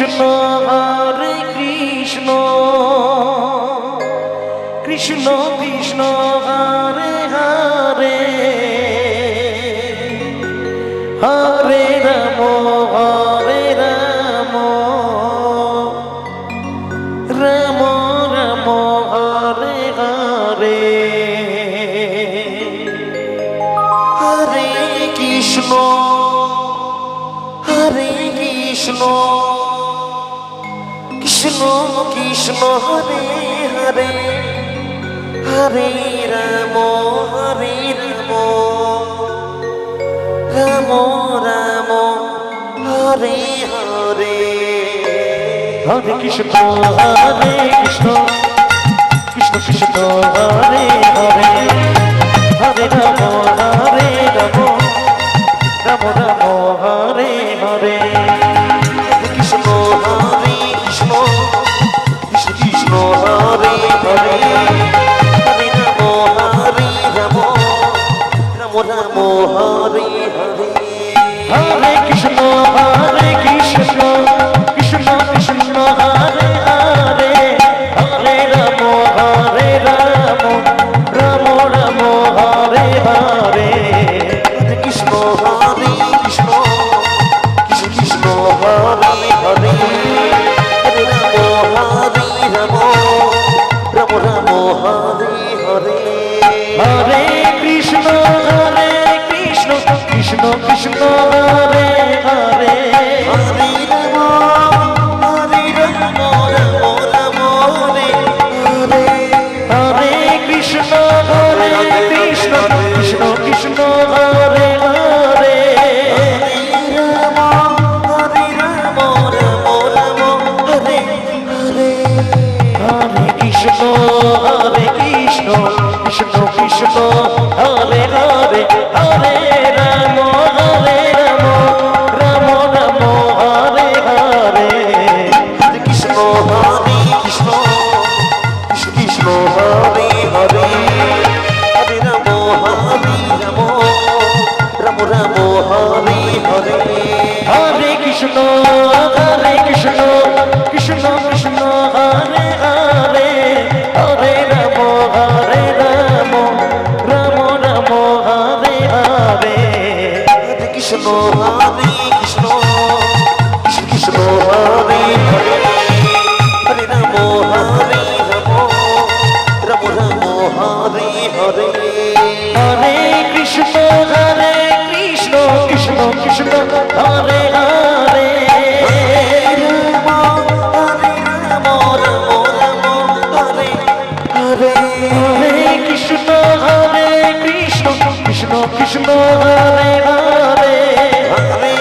Krishna Hare Krishna Krishna Krishna Hare Hare Hare Ram Ram Ram Hare Hare Hare Krishna Krishna Krishna Hare Hare Hare Ram Ram Ram Hare Hare Hare Krishna Hare Krishna Krishna Krishna Hare Hare Hare Ram Ram Ram Hare Hare Krishna Hare Krishna Krishna Krishna Hare Hare Hare Ram Ram Ram Ram Hare Hare Hare Krishna Krishna Krishna Hare Hare Hare Ram Ram Ram Hare Hare Hare Krishna Krishna Krishna Krishna Hare Hare Hare Ram Ram Ram Hare Hare Hare Krishna Krishna Krishna Krishna Hare Hare Hare Ram Ram Ram Hare Hare Hare Krishna Krishna Krishna Krishna Hare Hare Ram Ram Hare Hare Hare Krishna Krishna Krishna Krishna Hare Hare Hare Ram Ram Ram Hare Hare Hare Krishna Krishna Krishna Krishna Hare Hare Hare Ram Ram Ram Hare Hare Hare Krishna Krishna Krishna Krishna Hare Hare Hare Ram Ram Ram Hare Hare Hare Krishna Krishna Krishna Krishna Hare Hare Hare Ram Ram Ram Hare Hare Hare Krishna Krishna Krishna Krishna Hare Hare Hare Krishna Krishna Krishna Krishna Hare Hare Hare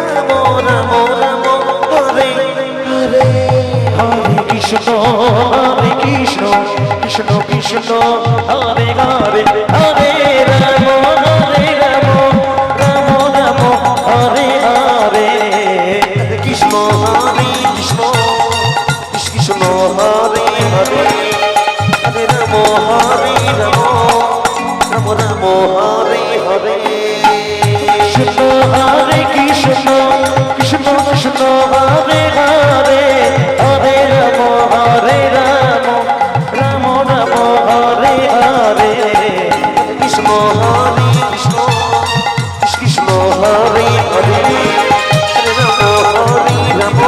Ram Ram Ram Hare Hare Hare Krishna Krishna Krishna Krishna Hare Hare Hare Ram Ram Ram Hare Hare Krishna Krishna Krishna Hare Hare Hare Ram Ram Ram Hare Hare Krishna Krishna Krishna Krishna Hare Hare Hare Ram Ram Ram Hare Hare Krishna Krishna Krishna Hare Hare Hare Ram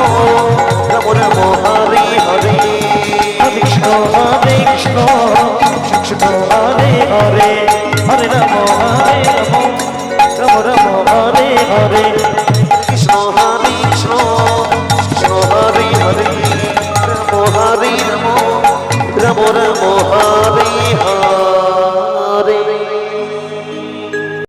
Ram Ram Hare Hare Krishna Krishna Krishna Hare Hare Hare Ram Ram Hare Hare Krishna Krishna Krishna Hare Hare Ram Ram Ram Hare